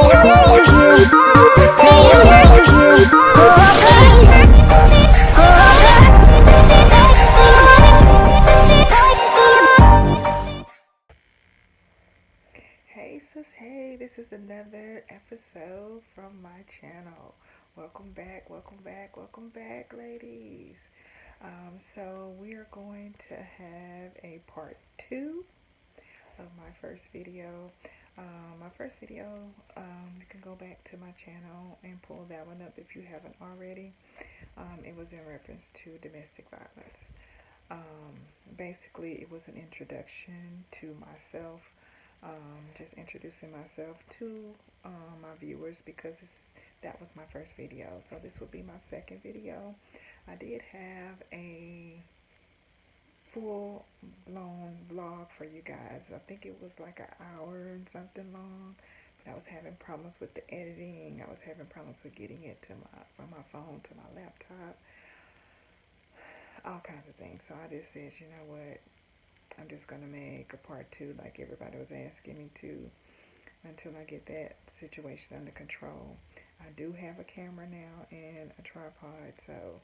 Hey sis, hey, this is another episode from my channel. Welcome back, welcome back, welcome back, ladies. So we are going to have a part 2 of my first video. My first video, you can go back to my channel and pull that one up if you haven't already. It was in reference to domestic violence. Basically, it was an introduction to myself, just introducing myself to my viewers because that was my first video. So this will be my second video. I did have a full blown vlog for you guys. I think it was like an hour and something long. But I was having problems with the editing. I was having problems with getting it to from my phone to my laptop. All kinds of things. So I just said, you know what? I'm just going to make a part 2 like everybody was asking me to until I get that situation under control. I do have a camera now and a tripod, so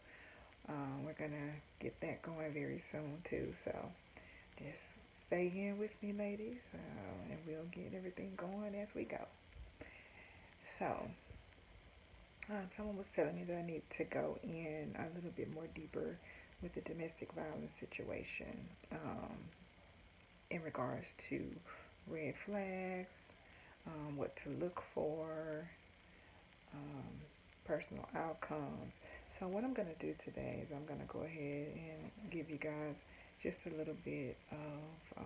we're going to get that going very soon too. So just stay in with me, ladies, and we'll get everything going as we go. So someone was telling me that I need to go in a little bit more deeper with the domestic violence situation in regards to red flags, what to look for, personal outcomes. So what I'm going to do today is I'm going to go ahead and give you guys just a little bit of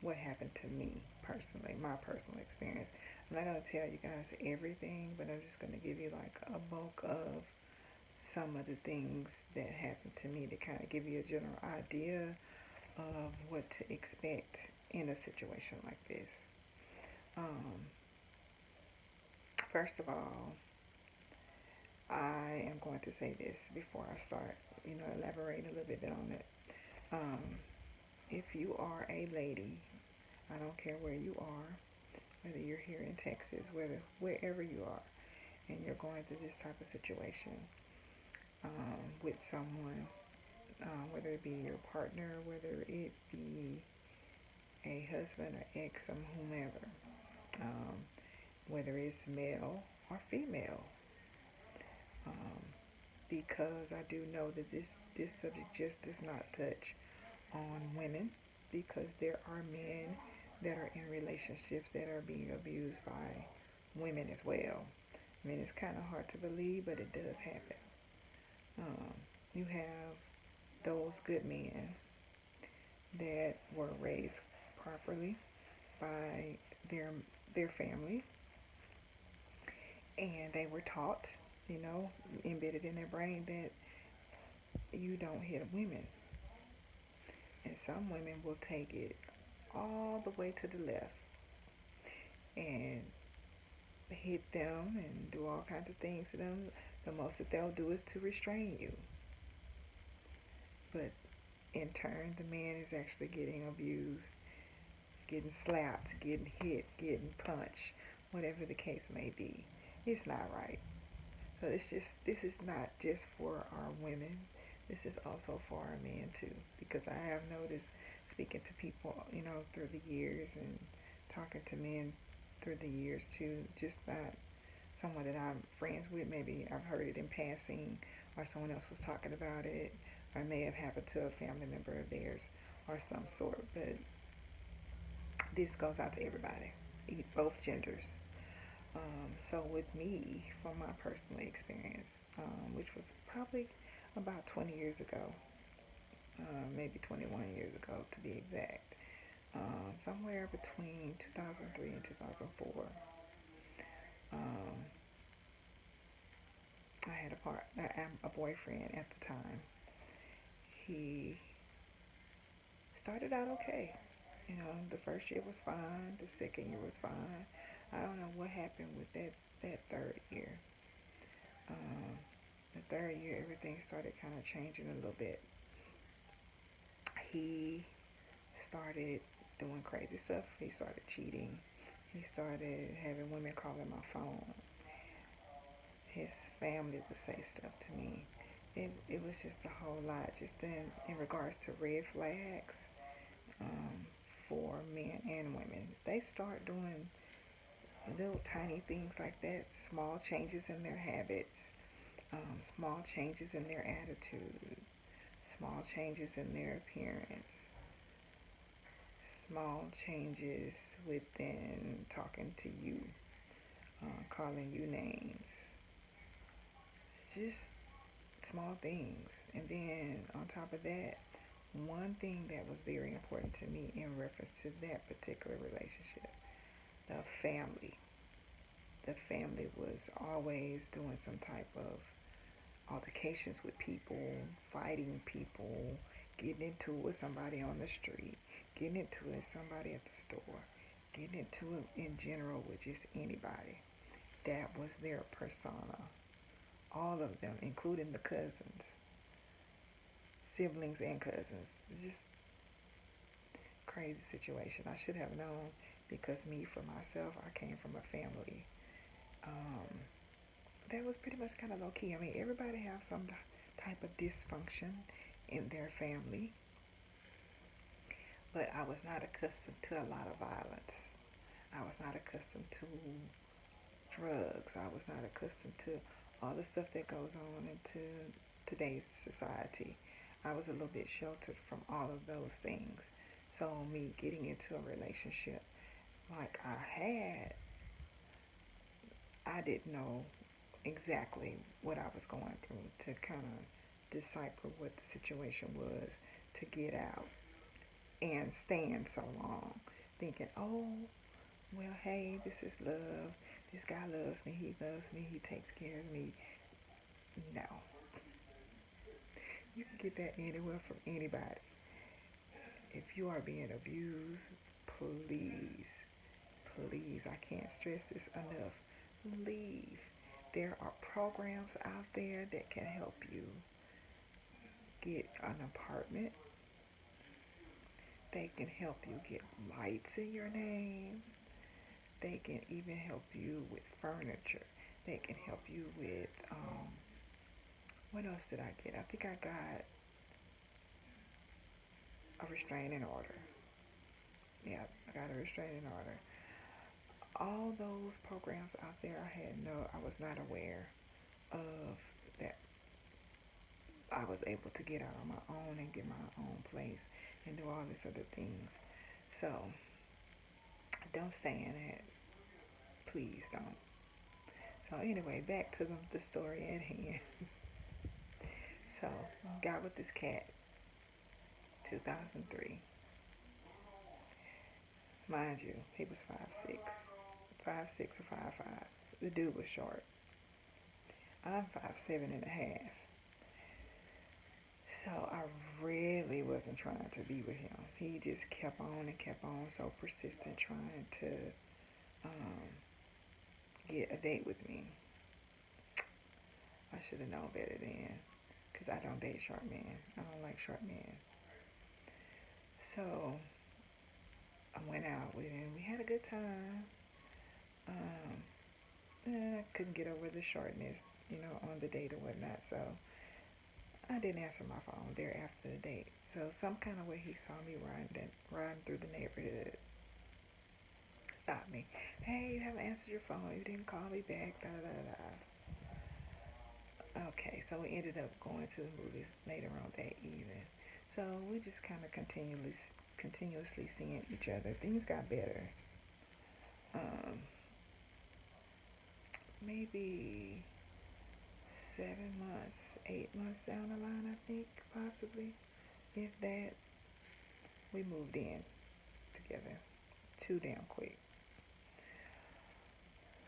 what happened to me personally, my personal experience. I'm not going to tell you guys everything, but I'm just going to give you like a bulk of some of the things that happened to me to kind of give you a general idea of what to expect in a situation like this. First of all, I am going to say this before I start, elaborating a little bit on it. If you are a lady, I don't care where you are, whether you're here in Texas, wherever you are, and you're going through this type of situation with someone, whether it be your partner, whether it be a husband or ex or whomever, whether it's male or female, because I do know that this subject just does not touch on women, because there are men that are in relationships that are being abused by women as well. I mean, it's kind of hard to believe, but it does happen. You have those good men that were raised properly by their family, and they were taught, embedded in their brain that you don't hit women. And some women will take it all the way to the left and hit them and do all kinds of things to them. The most that they'll do is to restrain you. But in turn, the man is actually getting abused, getting slapped, getting hit, getting punched, whatever the case may be. It's not right. So this is not just for our women. This is also for our men too, because I have noticed, speaking to people, through the years and talking to men through the years too, just not someone that I'm friends with. Maybe I've heard it in passing, or someone else was talking about it, or it may have happened to a family member of theirs or some sort. But this goes out to everybody, both genders. So with me, from my personal experience, which was probably about 20 years ago, maybe 21 years ago to be exact, somewhere between 2003 and 2004, I had a boyfriend at the time. He started out okay. The first year was fine. The second year was fine. I don't know what happened with that third year. The third year, everything started kind of changing a little bit. He started doing crazy stuff. He started cheating. He started having women calling my phone. His family would say stuff to me. It was just a whole lot. Just in regards to red flags, um, for men and women. They start doing little tiny things like that, small changes in their habits, small changes in their attitude, small changes in their appearance, small changes within talking to you, calling you names, just small things. And then on top of that, one thing that was very important to me in reference to that particular relationship, the family. The family was always doing some type of altercations with people, fighting people, getting into it with somebody on the street, getting into it with somebody at the store, getting into it in general with just anybody. That was their persona. All of them, including the cousins, siblings and cousins. It's just crazy situation. I should have known because me, for myself, I came from a family um, that was pretty much kind of low key. I mean, everybody have some type of dysfunction in their family, but I was not accustomed to a lot of violence. I was not accustomed to drugs. I was not accustomed to all the stuff that goes on into today's society. I was a little bit sheltered from all of those things. So me getting into a relationship like I didn't know exactly what I was going through to kind of decipher what the situation was to get out and stand so long thinking, oh, well, hey, this is love. This guy loves me. He loves me. He takes care of me. No. You can get that anywhere from anybody. If you are being abused, please, please, I can't stress this enough. Leave. There are programs out there that can help you get an apartment. They can help you get lights in your name. They can even help you with furniture. They can help you with, what else did I get? I think I got a restraining order. Yeah, I got a restraining order. All those programs out there, I was not aware of that. I was able to get out on my own and get my own place and do all these other things. So don't stay in it. Please don't. So anyway, back to the story at hand. So got with this cat, 2003. Mind you, he was 5'6", 5'6" or 5'5". The dude was short. I'm 5'7" and a half. So I really wasn't trying to be with him. He just kept on and kept on, so persistent, trying to um, get a date with me. I should have known better then, because I don't date short men. I don't like short men. So I went out with him. We had a good time. I couldn't get over the shortness, on the date or whatnot. So I didn't answer my phone there after the date. So some kind of way he saw me riding through the neighborhood. Stopped me. Hey, you haven't answered your phone. You didn't call me back. Da da da. Okay, so we ended up going to the movies later on that evening. So we just kind of continuously seeing each other. Things got better. Um, Maybe 7 months, 8 months down the line, I think, possibly. If that, we moved in together. Too damn quick.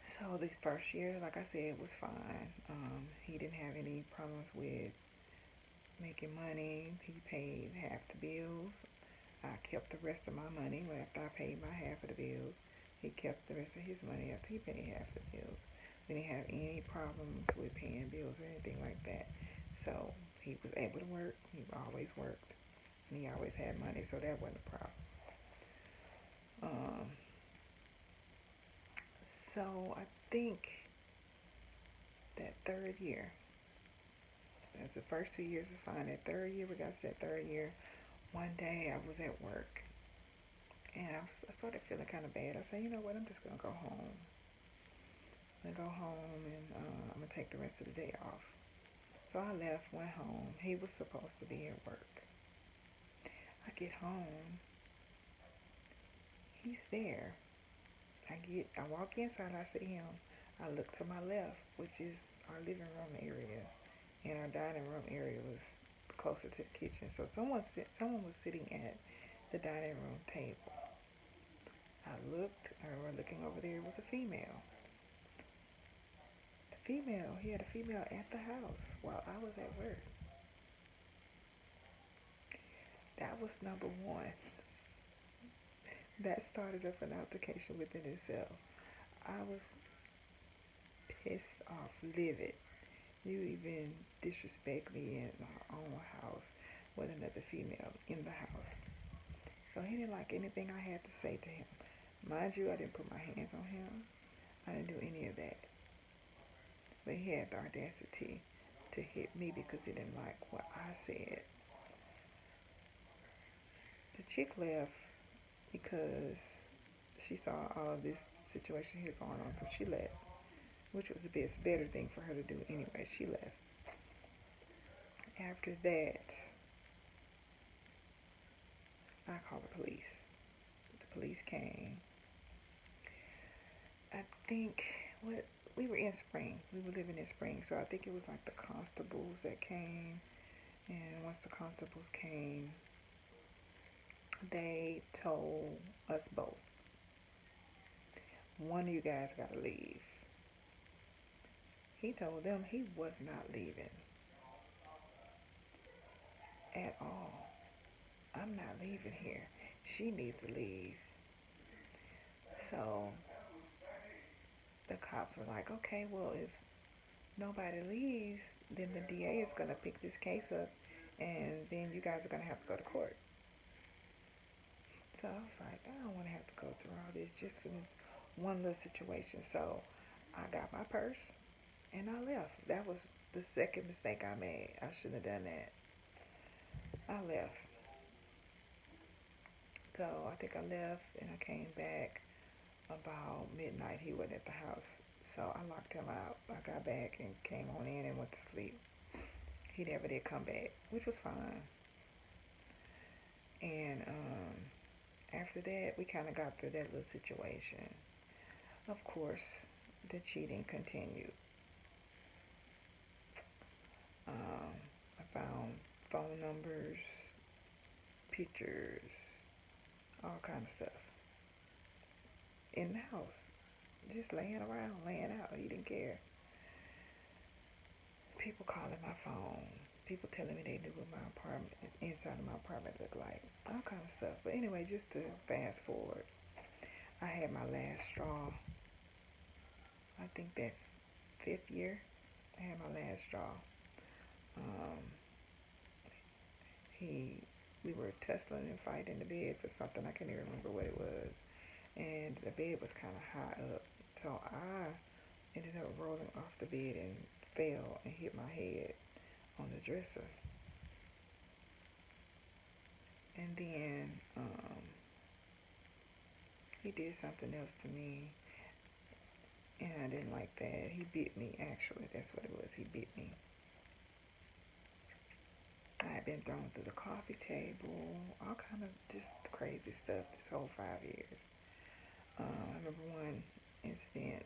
So the first year, like I said, was fine. He didn't have any problems with making money. He paid half the bills. I kept the rest of my money after I paid my half of the bills. He kept the rest of his money after he paid half the bills. We didn't have any problems with paying bills or anything like that. So he was able to work. He always worked. And he always had money, so that wasn't a problem. Um, So I think that third year, that's the first 2 years was fine. That third year, we got to that third year. One day I was at work and I started feeling kind of bad. I said, you know what, I'm just going to go home. I'm going to go home and I'm going to take the rest of the day off. So I left, went home. He was supposed to be at work. I get home. He's there. I walk inside, I see him. I look to my left, which is our living room area, and our dining room area was closer to the kitchen. So someone was sitting at the dining room table. I remember looking over there, it was a female. He had a female at the house while I was at work. That was number one. That started up an altercation within itself. I was pissed off, livid. You even disrespect me in my own house with another female in the house. So he didn't like anything I had to say to him. Mind you, I didn't put my hands on him. I didn't do any of that. But he had the audacity to hit me because he didn't like what I said. The chick left because she saw all of this situation here going on, so she left, which was the better thing for her to do anyway. She left. After that, I called the police. The police came. I think we were in Spring. We were living in Spring, so I think it was like the constables that came. And once the constables came, they told us both, one of you guys got to leave. He told them he was not leaving at all. I'm not leaving here. She needs to leave. So the cops were like, okay, well, if nobody leaves, then the DA is going to pick this case up, and then you guys are going to have to go to court. So I was like, I don't want to have to go through all this just for one little situation. So I got my purse and I left. That was the second mistake I made. I shouldn't have done that. I left. So I think I left and I came back about midnight. He wasn't at the house. So I locked him out. I got back and came on in and went to sleep. He never did come back, which was fine. And after that, we kind of got through that little situation. Of course, the cheating continued. I found phone numbers, pictures, all kind of stuff in the house, just laying around, laying out. He didn't care. People calling my phone, people telling me they knew what my apartment, inside of my apartment looked like, all kind of stuff. But anyway, just to fast forward, I had my last straw. I think that 5th year, I had my last straw. We were tussling and fighting in the bed for something. I can't even remember what it was. And the bed was kind of high up. So I ended up rolling off the bed and fell and hit my head on the dresser. And then he did something else to me. And I didn't like that. He bit me, actually. That's what it was. He bit me. I had been thrown through the coffee table, all kind of just crazy stuff this whole 5 years. I remember one incident.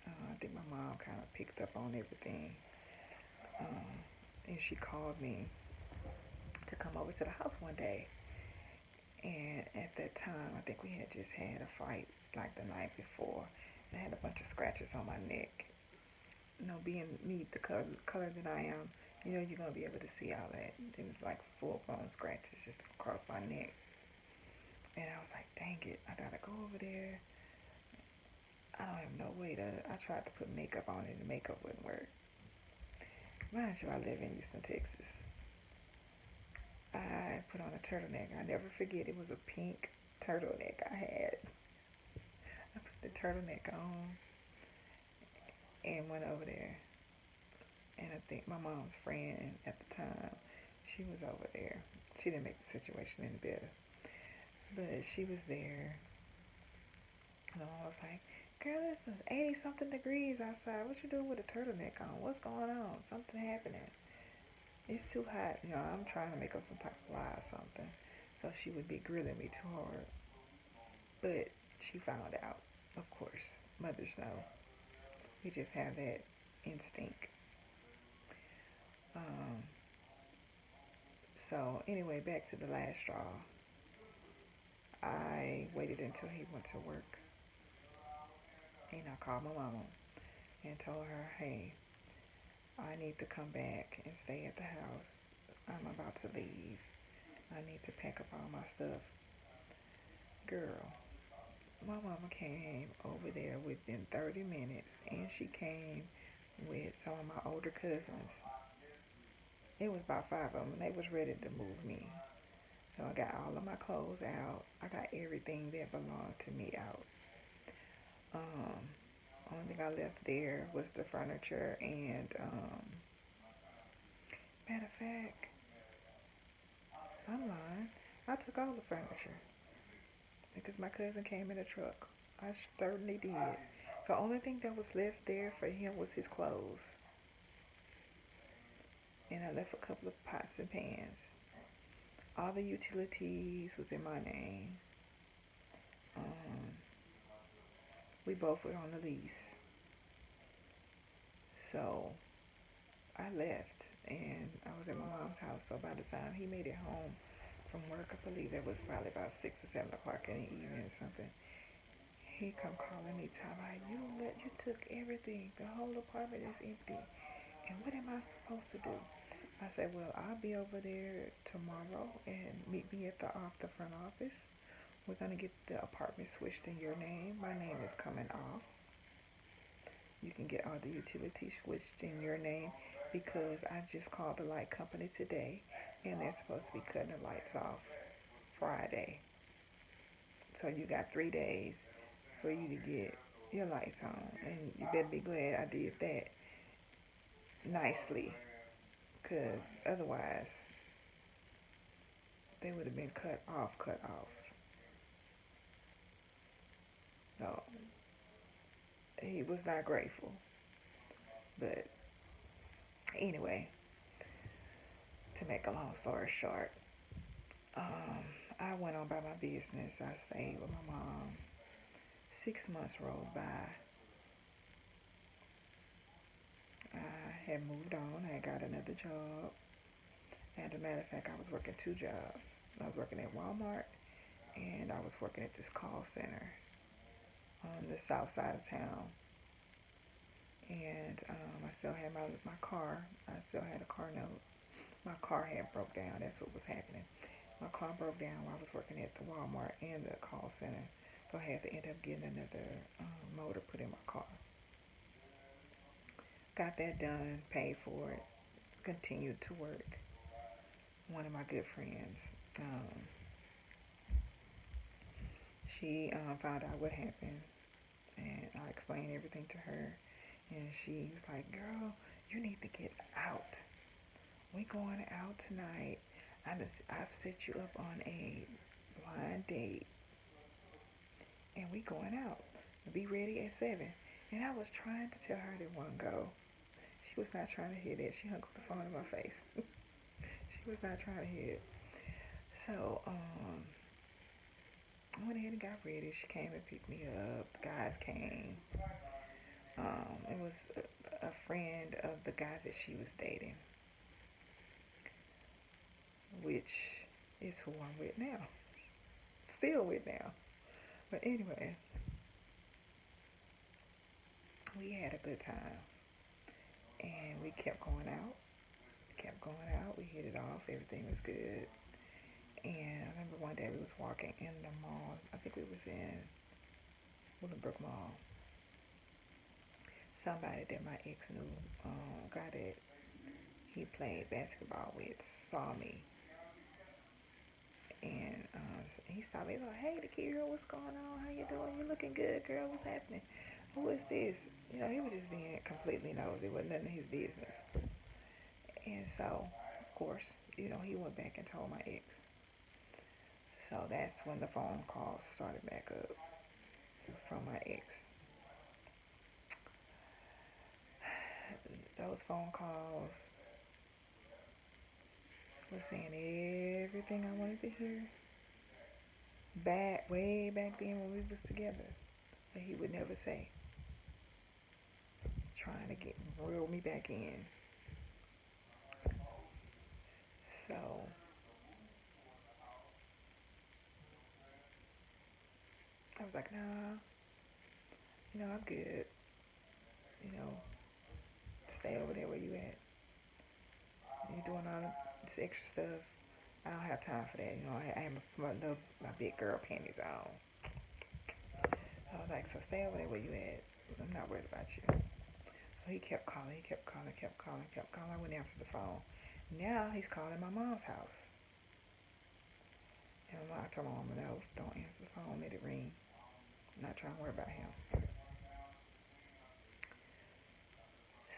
I think my mom kind of picked up on everything. And she called me to come over to the house one day. And at that time, I think we had just had a fight like the night before. And I had a bunch of scratches on my neck. You know, being me, the color that I am, you know, you're going to be able to see all that. It was like full-blown scratches just across my neck. And I was like, dang it, I got to go over there. I don't have no way to, I tried to put makeup on it and makeup wouldn't work. Mind you, I live in Houston, Texas. I put on a turtleneck. I never forget, it was a pink turtleneck I had. I put the turtleneck on and went over there. And I think my mom's friend at the time, she was over there. She didn't make the situation any better. But she was there. And I was like, girl, it's 80 something degrees outside. What you doing with a turtleneck on? What's going on? Something happening. It's too hot. I'm trying to make up some type of lie or something. So she would be grilling me too hard. But she found out, of course. Mothers know. We just have that instinct. Um, so anyway, back to the last straw. I waited until he went to work. And I called my mama and told her, hey, I need to come back and stay at the house. I'm about to leave. I need to pack up all my stuff. Girl, my mama came over there within 30 minutes, and she came with some of my older cousins. It was about 5 of them, and they was ready to move me. So I got all of my clothes out. I got everything that belonged to me out. Only thing I left there was the furniture and, matter of fact, I'm lying. I took all the furniture because my cousin came in a truck. I certainly did. The only thing that was left there for him was his clothes. And I left a couple of pots and pans. All the utilities was in my name. We both were on the lease. So I left and I was at my mom's house. So by the time he made it home from work, I believe that was probably about 6 or 7 o'clock in the evening or something. He come calling me, talking about, you took everything. The whole apartment is empty. And what am I supposed to do? I said, well, I'll be over there tomorrow and meet me at the front office. We're going to get the apartment switched in your name. My name is coming off. You can get all the utilities switched in your name because I just called the light company today and they're supposed to be cutting the lights off Friday. So you got 3 days for you to get your lights on. And you better be glad I did that nicely because otherwise they would have been cut off. So he was not grateful. But anyway, to make a long story short, I went on by my business. I stayed with my mom. 6 months rolled by. I had moved on. I got another job. As a matter of fact, I was working 2 jobs. I was working at Walmart and I was working at this call center on the south side of town. And I still had my car. I still had a car note. My car had broke down. That's what was happening. My car broke down while I was working at the Walmart and the call center. So I had to end up getting another motor put in my car. Got that done, paid for it, continued to work. One of my good friends, she found out what happened, and I explained everything to her. And she was like, girl, you need to get out. We going out tonight. I've set you up on a blind date. And we going out. Be ready at 7. And I was trying to tell her to one go. She was not trying to hear that. She hung up the phone in my face. She was not trying to hear it. So, I went ahead and got ready. She came and picked me up. The guys came. It was a friend of the guy that she was dating, which is who I'm with now. Still with now. But anyway, we had a good time. And we kept going out. We hit it off. Everything was good. And I remember one day we was walking in the mall. I think we was in Willowbrook Mall. Somebody that my ex knew, guy that he played basketball with, saw me. And he stopped me like, "Hey, Takira, what's going on? How you doing? You looking good, girl. What's happening? Who is this?" You know, he was just being completely nosy. It wasn't none of his business. And so, of course, you know, he went back and told my ex. So that's when the phone calls started back up from my ex. Those phone calls was saying everything I wanted to hear. Way back then when we was together, that he would never say. Trying to reel me back in. So I was like, nah, you know, I'm good. You know, stay over there where you at. You're doing all this extra stuff. I don't have time for that. You know, I have my big girl panties on. I was like, so stay over there where you at. I'm not worried about you. So he kept calling. I wouldn't answer the phone. Now he's calling my mom's house. And I told my mom, no, don't answer the phone. Let it ring. I'm not trying to worry about him.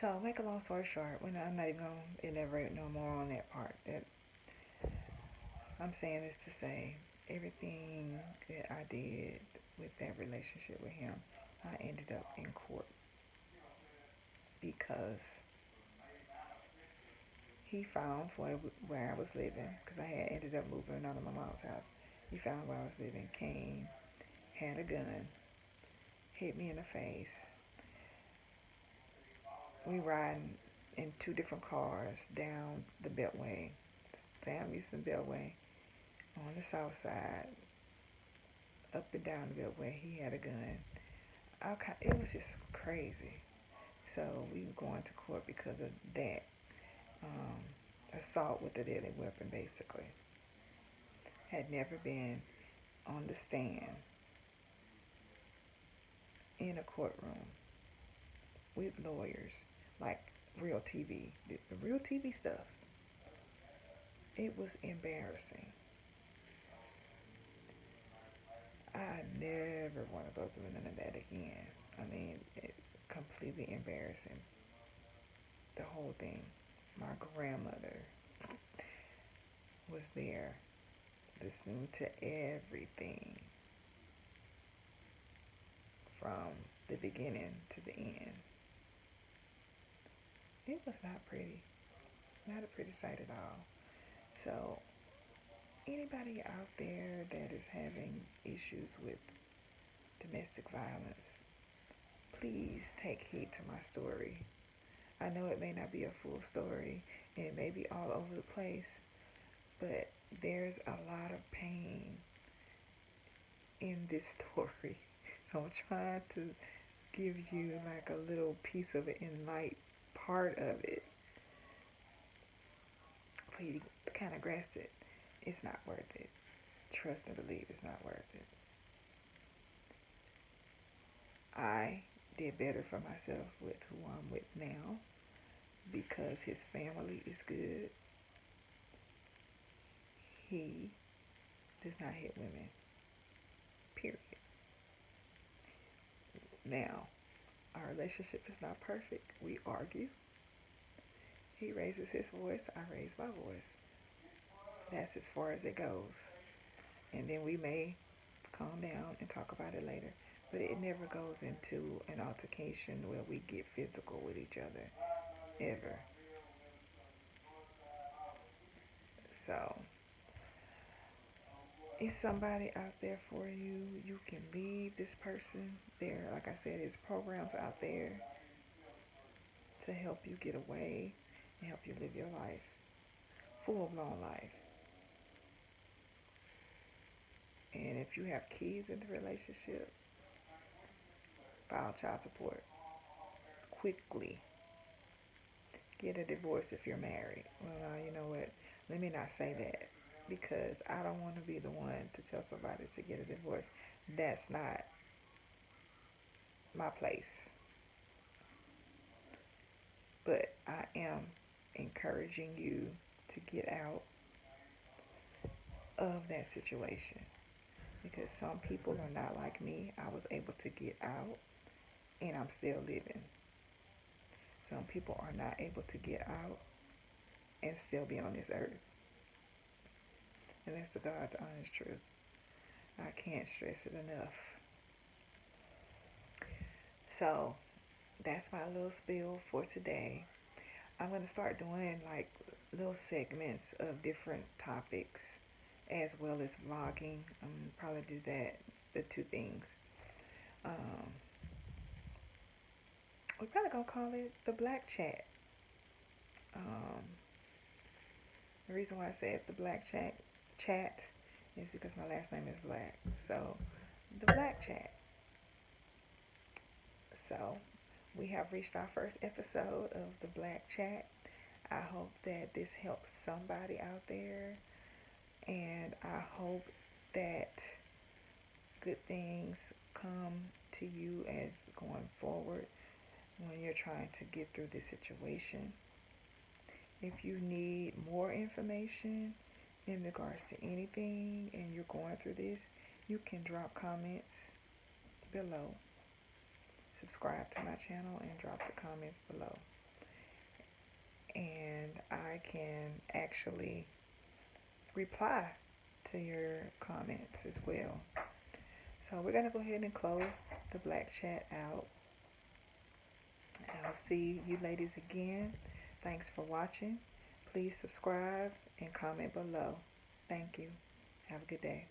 So make a long story short, I'm not even going to elaborate no more on that part. That I'm saying this to say everything that I did with that relationship with him, I ended up in court because he found where I was living, because I had ended up moving out of my mom's house. He found where I was living, came, had a gun, hit me in the face. We riding in two different cars down the Beltway, Sam Houston Beltway, on the south side, up and down the Beltway. He had a gun. It was just crazy. So we were going to court because of that. Assault with a deadly weapon, basically. Had never been on the stand in a courtroom with lawyers, like real TV, the real TV stuff. It was embarrassing. I never want to go through none of that again. I mean, completely embarrassing. The whole thing. My grandmother was there listening to everything from the beginning to the end. It was not pretty. Not a pretty sight at all. So, anybody out there that is having issues with domestic violence, please take heed to my story. I know it may not be a full story and it may be all over the place, but there's a lot of pain in this story. So I'm trying to give you like a little piece of it in light part of it for you to kind of grasp it. It's not worth it. Trust and believe it's not worth it. I did better for myself with who I'm with now because his family is good. He does not hit women. Period. Now, our relationship is not perfect. We argue. He raises his voice. I raise my voice. That's as far as it goes. And then we may calm down and talk about it later. But it never goes into an altercation where we get physical with each other. Ever. So, is somebody out there for you? You can leave this person there. Like I said, there's programs out there to help you get away and help you live your life. Full-blown life. And if you have kids in the relationship, file child support. Quickly. Get a divorce if you're married. Well, you know what? Let me not say that because I don't want to be the one to tell somebody to get a divorce. That's not my place. But I am encouraging you to get out of that situation, because some people are not like me. I was able to get out and I'm still living. Some people are not able to get out and still be on this earth. And that's the God's honest truth. I can't stress it enough. So that's my little spiel for today. I'm going to start doing like little segments of different topics as well as vlogging. Probably do that, the two things. Um, we're probably going to call it the Black Chat. Um, the reason why I said the Black Chat is because my last name is Black. So, the Black Chat. So, we have reached our first episode of the Black Chat. I hope that this helps somebody out there, and I hope that good things come to you as going forward when you're trying to get through this situation. If you need more information in regards to anything and you're going through this, you can drop comments below. Subscribe to my channel and drop the comments below. And I can actually reply to your comments as well. So we're going to go ahead and close the Black Chat out. I'll see you ladies again. Thanks for watching. Please subscribe and comment below. Thank you. Have a good day.